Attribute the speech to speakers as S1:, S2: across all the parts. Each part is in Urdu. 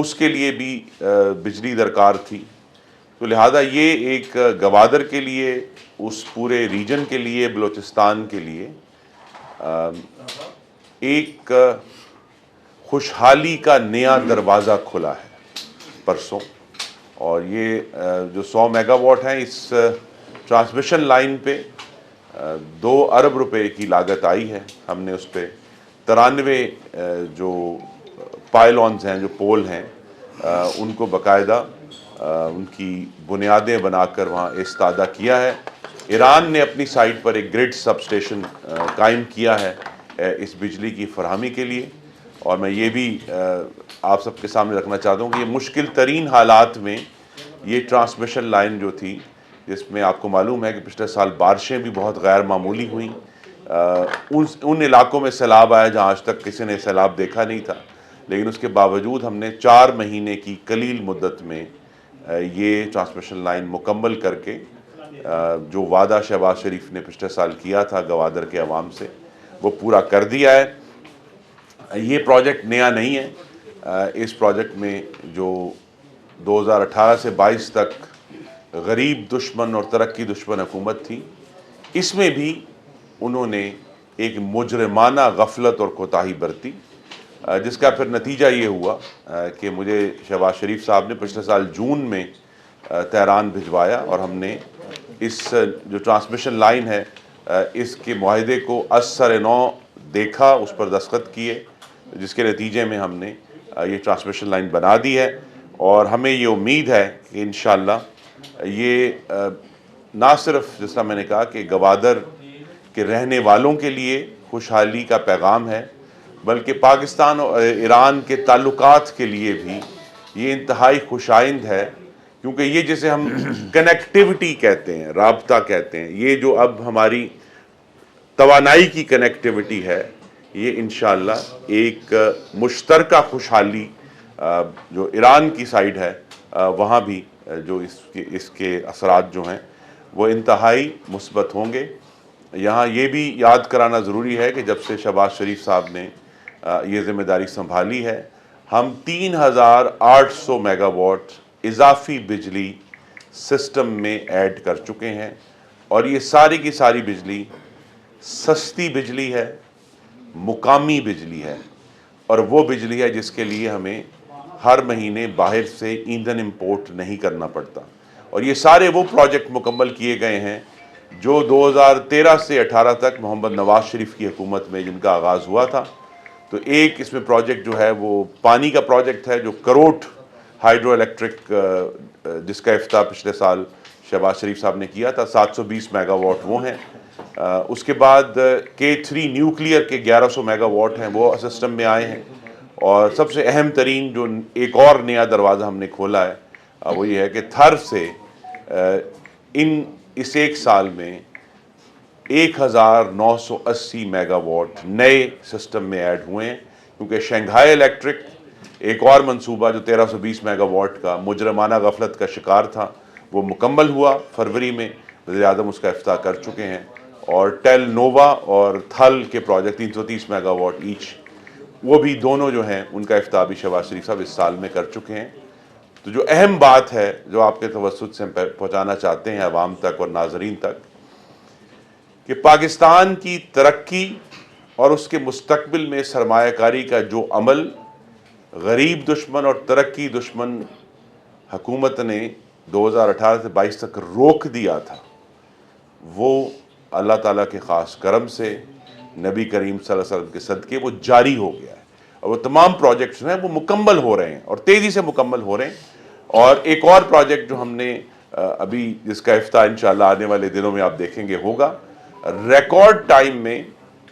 S1: اس کے لیے بھی بجلی درکار تھی. تو لہٰذا یہ ایک گوادر کے لیے, اس پورے ریجن کے لیے, بلوچستان کے لیے ایک خوشحالی کا نیا دروازہ کھلا ہے پرسوں. اور یہ جو 100 میگا واٹ ہیں, اس ٹرانسمیشن لائن پہ 2 ارب روپے کی لاگت آئی ہے. ہم نے اس پہ 93 جو پائلونز ہیں, جو پول ہیں, ان کو باقاعدہ ان کی بنیادیں بنا کر وہاں استادہ کیا ہے. ایران نے اپنی سائٹ پر ایک گریڈ سب اسٹیشن قائم کیا ہے اس بجلی کی فراہمی کے لیے. اور میں یہ بھی آپ سب کے سامنے رکھنا چاہتا ہوں کہ یہ مشکل ترین حالات میں یہ ٹرانسمیشن لائن جو تھی, جس میں آپ کو معلوم ہے کہ پچھلے سال بارشیں بھی بہت غیر معمولی ہوئیں, ان علاقوں میں سیلاب آیا جہاں آج تک کسی نے سیلاب دیکھا نہیں تھا, لیکن اس کے باوجود ہم نے 4 مہینے کی قلیل مدت میں یہ ٹرانسمیشن لائن مکمل کر کے جو وعدہ شہباز شریف نے پچھلے سال کیا تھا گوادر کے عوام سے, وہ پورا کر دیا ہے. یہ پروجیکٹ نیا نہیں ہے. اس پروجیکٹ میں جو 2018 سے 22 تک غریب دشمن اور ترقی دشمن حکومت تھی, اس میں بھی انہوں نے ایک مجرمانہ غفلت اور کوتاہی برتی, جس کا پھر نتیجہ یہ ہوا کہ مجھے شہباز شریف صاحب نے پچھلے سال جون میں تہران بھجوایا, اور ہم نے اس جو ٹرانسمیشن لائن ہے اس کے معاہدے کو از سر نو دیکھا, اس پر دستخط کیے, جس کے نتیجے میں ہم نے یہ ٹرانسمیشن لائن بنا دی ہے. اور ہمیں یہ امید ہے کہ انشاءاللہ یہ نہ صرف جس طرح میں نے کہا کہ گوادر کے رہنے والوں کے لیے خوشحالی کا پیغام ہے, بلکہ پاکستان اور ایران کے تعلقات کے لیے بھی یہ انتہائی خوشائند ہے. کیونکہ یہ جسے ہم کنیکٹیوٹی کہتے ہیں, رابطہ کہتے ہیں, یہ جو اب ہماری توانائی کی کنیکٹیوٹی ہے, یہ انشاءاللہ ایک مشترکہ خوشحالی جو ایران کی سائیڈ ہے وہاں بھی جو اس کے اثرات جو ہیں وہ انتہائی مثبت ہوں گے. یہاں یہ بھی یاد کرانا ضروری ہے کہ جب سے شہباز شریف صاحب نے یہ ذمہ داری سنبھالی ہے, ہم 3800 میگا واٹ اضافی بجلی سسٹم میں ایڈ کر چکے ہیں. اور یہ ساری کی ساری بجلی سستی بجلی ہے, مقامی بجلی ہے, اور وہ بجلی ہے جس کے لیے ہمیں ہر مہینے باہر سے ایندھن امپورٹ نہیں کرنا پڑتا. اور یہ سارے وہ پروجیکٹ مکمل کیے گئے ہیں جو 2013 سے 18 تک محمد نواز شریف کی حکومت میں جن کا آغاز ہوا تھا. تو ایک اس میں پروجیکٹ جو ہے وہ پانی کا پروجیکٹ ہے, جو کروٹ ہائیڈرو الیکٹرک, جس کا افتتاح پچھلے سال شہباز شریف صاحب نے کیا تھا. 720 میگا واٹ وہ ہیں. اس کے بعد K3 نیوکلیئر کے 1100 میگا واٹ ہیں, وہ سسٹم میں آئے ہیں. اور سب سے اہم ترین جو ایک اور نیا دروازہ ہم نے کھولا ہے وہ یہ ہے کہ تھر سے اس ایک سال میں 1980 میگا واٹ نئے سسٹم میں ایڈ ہوئے ہیں. کیونکہ شنگھائی الیکٹرک ایک اور منصوبہ جو 1320 میگا واٹ کا مجرمانہ غفلت کا شکار تھا, وہ مکمل ہوا فروری میں. وزیر اعظم اس کا افتتاح کر چکے ہیں. اور ٹیل نووا اور تھل کے پروجیکٹ 330 میگا واٹ ایچ, وہ بھی دونوں جو ہیں ان کا افتتاح بھی شہباز شریف صاحب اس سال میں کر چکے ہیں. تو جو اہم بات ہے جو آپ کے توسط سے پہنچانا چاہتے ہیں عوام تک اور ناظرین تک, کہ پاکستان کی ترقی اور اس کے مستقبل میں سرمایہ کاری کا جو عمل غریب دشمن اور ترقی دشمن حکومت نے 2018 سے 22 تک روک دیا تھا, وہ اللہ تعالیٰ کے خاص کرم سے, نبی کریم صلی اللہ علیہ وسلم کے صدقے وہ جاری ہو گیا ہے. اور وہ تمام پروجیکٹس ہیں وہ مکمل ہو رہے ہیں اور تیزی سے مکمل ہو رہے ہیں. اور ایک اور پروجیکٹ جو ہم نے ابھی جس کا افتتاح انشاءاللہ آنے والے دنوں میں آپ دیکھیں گے ہوگا, ریکارڈ ٹائم میں,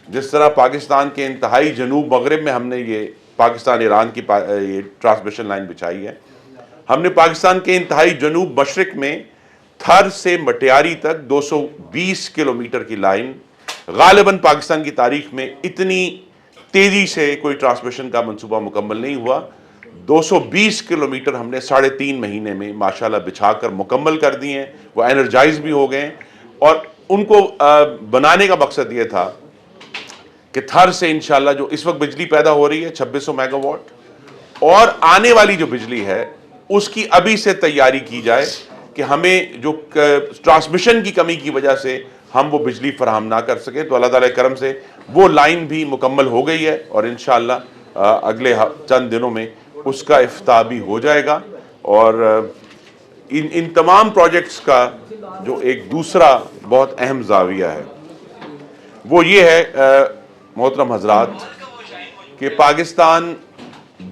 S1: جس طرح پاکستان کے انتہائی جنوب مغرب میں ہم نے یہ پاکستان ایران کی یہ ٹرانسمیشن لائن بچھائی ہے, ہم نے پاکستان کے انتہائی جنوب مشرق میں تھر سے مٹیاری تک 220 کلومیٹر کی لائن, غالباً پاکستان کی تاریخ میں اتنی تیزی سے کوئی ٹرانسمیشن کا منصوبہ مکمل نہیں ہوا. 220 کلومیٹر ہم نے 3.5 مہینے میں ماشاءاللہ بچھا کر مکمل کر دیے ہیں. وہ انرجائز بھی ہو گئے ہیں. اور ان کو بنانے کا مقصد یہ تھا کہ تھر سے انشاءاللہ جو اس وقت بجلی پیدا ہو رہی ہے 2600 میگا واٹ, اور آنے والی جو بجلی ہے اس کی ابھی سے تیاری کی جائے کہ ہمیں جو ٹرانسمیشن کی کمی کی وجہ سے ہم وہ بجلی فراہم نہ کر سکیں. تو اللہ تعالیٰ کرم سے وہ لائن بھی مکمل ہو گئی ہے اور انشاءاللہ اگلے چند دنوں میں اس کا افتتاح بھی ہو جائے گا. اور ان تمام پروجیکٹس کا جو ایک دوسرا بہت اہم زاویہ ہے وہ یہ ہے محترم حضرات کہ پاکستان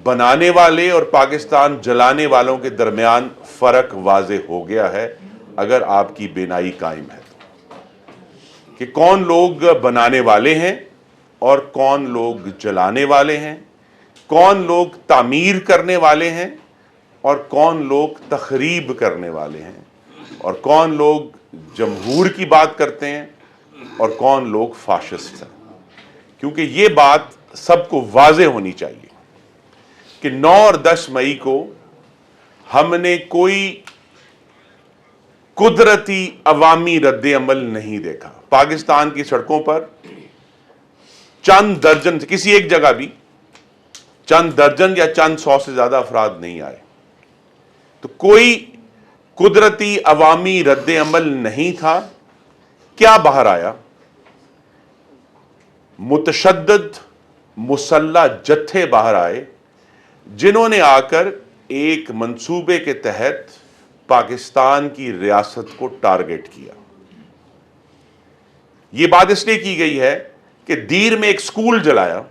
S1: بنانے والے اور پاکستان جلانے والوں کے درمیان فرق واضح ہو گیا ہے اگر آپ کی بینائی قائم ہے کہ کون لوگ بنانے والے ہیں اور کون لوگ جلانے والے ہیں، کون لوگ تعمیر کرنے والے ہیں اور کون لوگ تخریب کرنے والے ہیں، اور کون لوگ جمہور کی بات کرتے ہیں اور کون لوگ فاشسٹ ہیں. کیونکہ یہ بات سب کو واضح ہونی چاہیے کہ 9 اور 10 مئی کو ہم نے کوئی قدرتی عوامی رد عمل نہیں دیکھا. پاکستان کی سڑکوں پر چند درجن سے کسی ایک جگہ بھی چند درجن یا چند 100 سے زیادہ افراد نہیں آئے. تو کوئی قدرتی عوامی رد عمل نہیں تھا. کیا باہر آیا؟ متشدد مسلح جتھے باہر آئے جنہوں نے آ کر ایک منصوبے کے تحت پاکستان کی ریاست کو ٹارگٹ کیا. یہ بات اس لیے کی گئی ہے کہ دیر میں ایک سکول جلایا.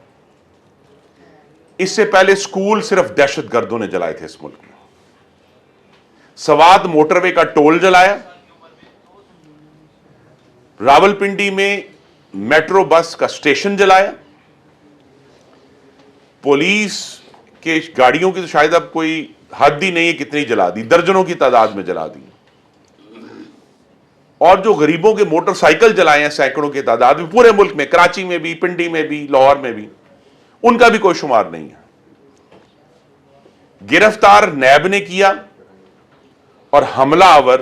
S1: اس سے پہلے سکول صرف دہشت گردوں نے جلائے تھے اس ملک میں. سوات موٹر وے کا ٹول جلایا. راولپنڈی میں میٹرو بس کا اسٹیشن جلایا. پولیس کے گاڑیوں کی تو شاید اب کوئی حد ہی نہیں ہے کتنی جلا دی، درجنوں کی تعداد میں جلا دی. اور جو غریبوں کے موٹر سائیکل جلائے ہیں سینکڑوں کی تعداد میں پورے ملک میں، کراچی میں بھی، پنڈی میں بھی، لاہور میں بھی، ان کا بھی کوئی شمار نہیں ہے. گرفتار نیب نے کیا اور حملہ آور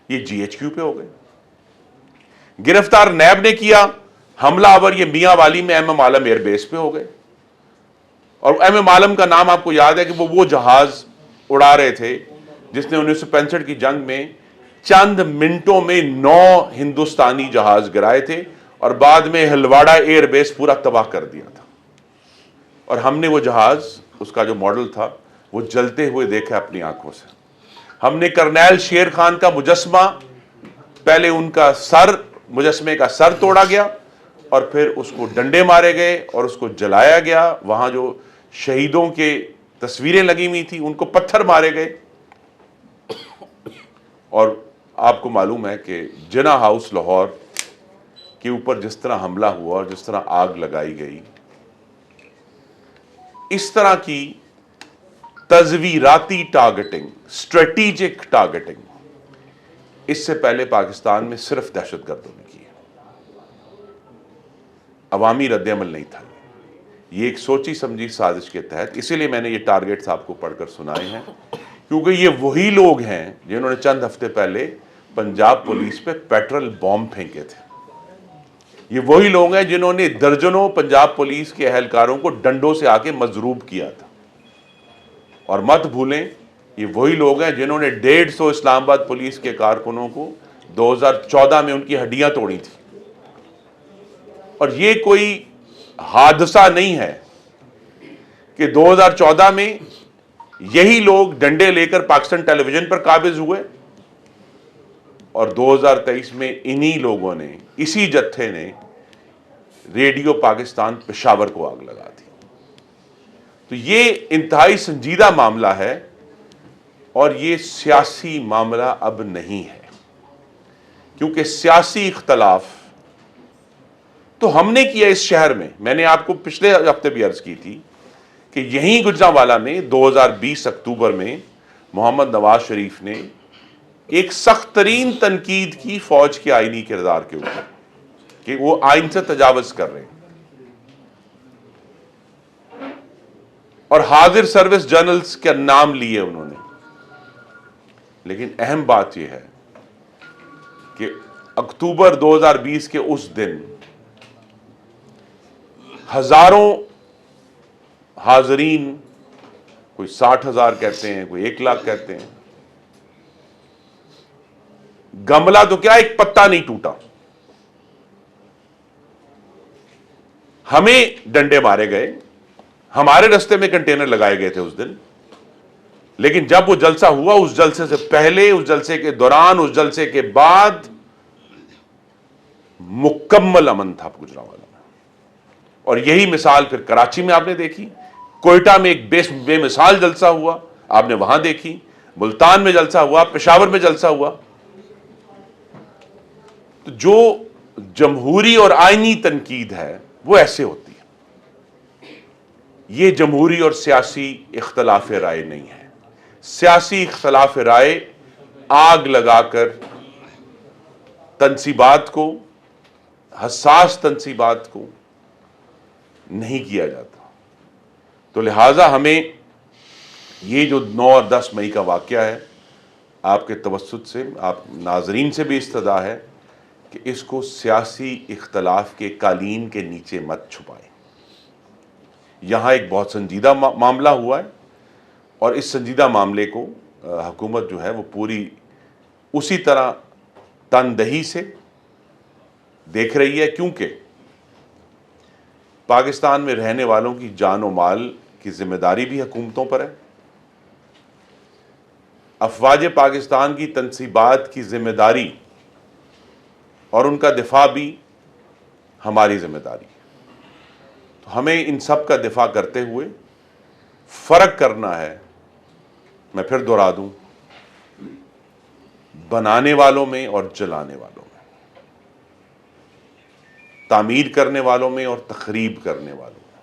S1: یہ جی ایچ کیو پہ ہو گئے. گرفتار نیب نے کیا، حملہ آور یہ میاں والی میں ایم ایم عالم ایئر بیس پہ ہو گئے. اور ایم ایم عالم کا نام آپ کو یاد ہے کہ وہ جہاز اڑا رہے تھے جس نے 1965 کی جنگ میں چند منٹوں میں 9 ہندوستانی جہاز گرائے تھے اور بعد میں ہلواڑا ایئر بیس پورا تباہ کر دیا تھا. اور ہم نے وہ جہاز، اس کا جو ماڈل تھا، وہ جلتے ہوئے دیکھا اپنی آنکھوں سے. ہم نے کرنیل شیر خان کا مجسمہ، پہلے ان کا مجسمے کا سر توڑا گیا اور پھر اس کو ڈنڈے مارے گئے اور اس کو جلایا گیا. وہاں جو شہیدوں کے تصویریں لگی ہوئی تھی ان کو پتھر مارے گئے. اور آپ کو معلوم ہے کہ جنا ہاؤس لاہور کے اوپر جس طرح حملہ ہوا اور جس طرح آگ لگائی گئی، اس طرح کی تزویراتی ٹارگٹنگ، اسٹریٹیجک ٹارگٹنگ اس سے پہلے پاکستان میں صرف دہشت گردوں نے کی ہے. عوامی رد عمل نہیں تھا. یہ ایک سوچی سمجھی سازش کے تحت، اسی لیے میں نے یہ ٹارگٹس آپ کو پڑھ کر سنائے ہیں، کیونکہ یہ وہی لوگ ہیں جنہوں نے چند ہفتے پہلے پنجاب پولیس پہ پیٹرل بام پھینکے تھے. یہ وہی لوگ ہیں جنہوں نے درجنوں پنجاب پولیس کے اہلکاروں کو ڈنڈوں سے آ کے مضروب کیا تھا. اور مت بھولیں یہ وہی لوگ ہیں جنہوں نے 150 اسلام آباد پولیس کے کارکنوں کو 2014 میں ان کی ہڈیاں توڑی تھی. اور یہ کوئی حادثہ نہیں ہے کہ 2014 میں یہی لوگ ڈنڈے لے کر پاکستان ٹیلی ویژن پر قابض ہوئے اور 2023 میں انہی لوگوں نے، اسی جتھے نے ریڈیو پاکستان پشاور کو آگ لگا دی. تو یہ انتہائی سنجیدہ معاملہ ہے اور یہ سیاسی معاملہ اب نہیں ہے، کیونکہ سیاسی اختلاف تو ہم نے کیا اس شہر میں. میں نے آپ کو پچھلے ہفتے بھی عرض کی تھی کہ یہیں گجرانوالہ میں 2020 اکتوبر میں محمد نواز شریف نے ایک سخت ترین تنقید کی فوج کے آئینی کردار کے اوپر کہ وہ آئین سے تجاوز کر رہے ہیں. اور حاضر سروس جرنلز کا نام لیے انہوں نے. لیکن اہم بات یہ ہے کہ اکتوبر 2020 کے اس دن ہزاروں حاضرین کوئی 60,000 کہتے ہیں, کوئی 1,00,000 کہتے ہیں. گملہ تو کیا, ایک پتا نہیں ٹوٹا. ہمیں ڈنڈے مارے گئے, ہمارے رستے میں کنٹینر لگائے گئے تھے اس دن, لیکن جب وہ جلسہ ہوا, اس جلسے سے پہلے, اس جلسے کے دوران, اس جلسے کے بعد مکمل امن تھا گجرانوالہ میں. اور یہی مثال پھر کراچی میں آپ نے دیکھی, کوئٹہ میں ایک بے مثال جلسہ ہوا, آپ نے وہاں دیکھی, ملتان میں جلسہ ہوا, پشاور میں جلسہ ہوا. تو جو جمہوری اور آئینی تنقید ہے وہ ایسے ہوتی ہے. یہ جمہوری اور سیاسی اختلاف رائے نہیں ہے. سیاسی اختلاف رائے آگ لگا کر تنصیبات کو, حساس تنصیبات کو نہیں کیا جاتا. تو لہٰذا ہمیں یہ جو 9 اور 10 مئی کا واقعہ ہے, آپ کے توسط سے, آپ ناظرین سے بھی استدعا ہے کہ اس کو سیاسی اختلاف کے قالین کے نیچے مت چھپائیں. یہاں ایک بہت سنجیدہ معاملہ ہوا ہے, اور اس سنجیدہ معاملے کو حکومت جو ہے وہ پوری اسی طرح تندہی سے دیکھ رہی ہے, کیونکہ پاکستان میں رہنے والوں کی جان و مال کی ذمہ داری بھی حکومتوں پر ہے. افواج پاکستان کی تنصیبات کی ذمہ داری اور ان کا دفاع بھی ہماری ذمہ داری ہے. تو ہمیں ان سب کا دفاع کرتے ہوئے فرق کرنا ہے. میں پھر دہرا دوں, بنانے والوں میں اور جلانے والوں میں, تعمیر کرنے والوں میں اور تخریب کرنے والوں میں,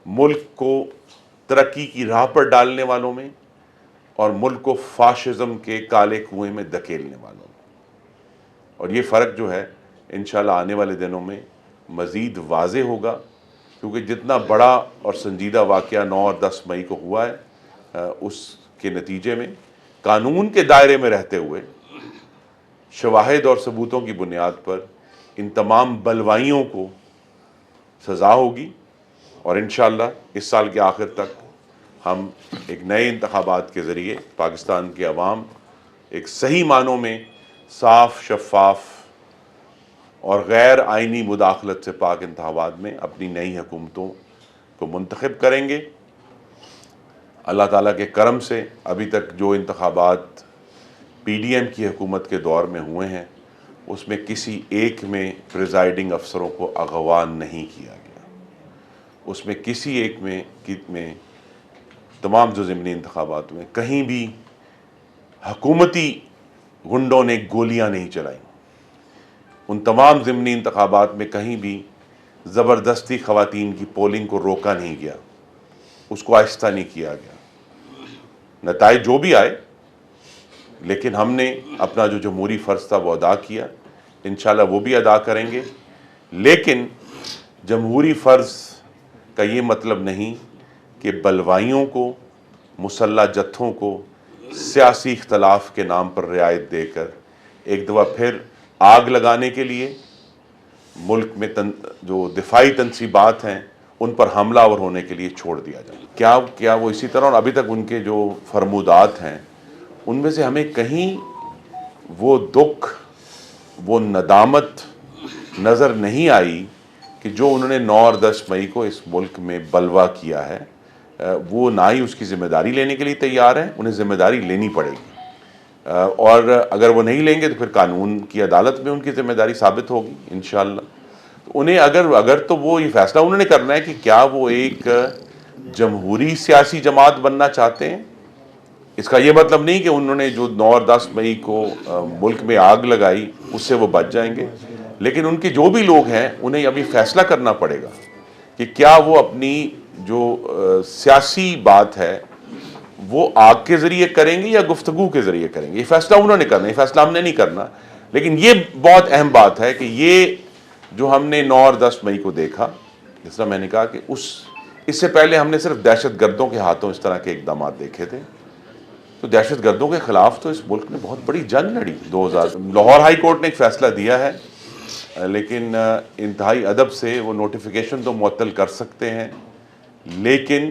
S1: ملک کو ترقی کی راہ پر ڈالنے والوں میں اور ملک کو فاشزم کے کالے کنویں میں دھکیلنے والوں میں. اور یہ فرق جو ہے انشاءاللہ آنے والے دنوں میں مزید واضح ہوگا, کیونکہ جتنا بڑا اور سنجیدہ واقعہ 9 اور 10 مئی کو ہوا ہے, اس کے نتیجے میں قانون کے دائرے میں رہتے ہوئے شواہد اور ثبوتوں کی بنیاد پر ان تمام بلوائیوں کو سزا ہوگی. اور انشاءاللہ اس سال کے آخر تک ہم ایک نئے انتخابات کے ذریعے پاکستان کے عوام ایک صحیح معنوں میں صاف, شفاف اور غیر آئینی مداخلت سے پاک انتخابات میں اپنی نئی حکومتوں کو منتخب کریں گے. اللہ تعالیٰ کے کرم سے ابھی تک جو انتخابات پی ڈی ایم کی حکومت کے دور میں ہوئے ہیں, اس میں کسی ایک میں پریزائڈنگ افسروں کو اغوا نہیں کیا گیا. اس میں کسی ایک میں تمام جو ضمنی انتخابات میں کہیں بھی حکومتی گنڈوں نے گولیاں نہیں چلائیں. ان تمام ضمنی انتخابات میں کہیں بھی زبردستی خواتین کی پولنگ کو روکا نہیں گیا, اس کو آہستہ نہیں کیا گیا. نتائج جو بھی آئے, لیکن ہم نے اپنا جو جمہوری فرض تھا وہ ادا کیا, انشاءاللہ وہ بھی ادا کریں گے. لیکن جمہوری فرض کا یہ مطلب نہیں کہ بلوائیوں کو, مسلح جتھوں کو سیاسی اختلاف کے نام پر رعایت دے کر ایک دفعہ پھر آگ لگانے کے لیے ملک میں جو دفاعی تنصیبات ہیں ان پر حملہ آور ہونے کے لیے چھوڑ دیا جائے. کیا وہ اسی طرح, اور ابھی تک ان کے جو فرمودات ہیں ان میں سے ہمیں کہیں وہ دکھ, وہ ندامت نظر نہیں آئی کہ جو انہوں نے 9 اور 10 مئی کو اس ملک میں بلوا کیا ہے, وہ نہ ہی اس کی ذمہ داری لینے کے لیے تیار ہیں. انہیں ذمہ داری لینی پڑے گی, اور اگر وہ نہیں لیں گے تو پھر قانون کی عدالت میں ان کی ذمہ داری ثابت ہوگی انشاءاللہ. تو انہیں اگر تو وہ یہ فیصلہ انہوں نے کرنا ہے کہ کیا وہ ایک جمہوری سیاسی جماعت بننا چاہتے ہیں. اس کا یہ مطلب نہیں کہ انہوں نے جو 9 اور 10 مئی کو ملک میں آگ لگائی اس سے وہ بچ جائیں گے, لیکن ان کے جو بھی لوگ ہیں انہیں ابھی فیصلہ کرنا پڑے گا کہ کیا وہ اپنی جو سیاسی بات ہے وہ آگ کے ذریعے کریں گے یا گفتگو کے ذریعے کریں گے. یہ فیصلہ انہوں نے کرنا ہے, یہ فیصلہ ہم نے نہیں کرنا. لیکن یہ بہت اہم بات ہے کہ یہ جو ہم نے 9 اور 10 مئی کو دیکھا, جس طرح میں نے کہا کہ اس سے پہلے ہم نے صرف دہشت گردوں کے ہاتھوں اس طرح کے اقدامات دیکھے تھے. تو دہشت گردوں کے خلاف تو اس ملک نے بہت بڑی جنگ لڑی. 2000 لاہور ہائی کورٹ نے ایک فیصلہ دیا ہے, لیکن انتہائی ادب سے وہ نوٹیفیکیشن تو معطل کر سکتے ہیں, لیکن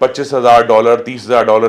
S1: $25,000 $30,000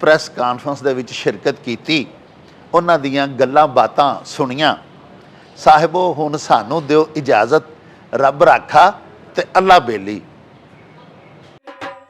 S2: ਪ੍ਰੈਸ ਕਾਨਫਰੰਸ ਦੇ ਵਿੱਚ ਸ਼ਿਰਕਤ ਕੀਤੀ, ਉਹਨਾਂ ਦੀਆਂ ਗੱਲਾਂ ਬਾਤਾਂ ਸੁਣੀਆਂ। ਸਾਹਿਬੋ ਹੁਣ ਸਾਨੂੰ ਦਿਓ ਇਜਾਜ਼ਤ, ਰੱਬ ਰਾਖਾ ਤੇ ਅੱਲਾ ਬੇਲੀ।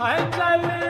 S3: ਹਾਏ ਚੱਲ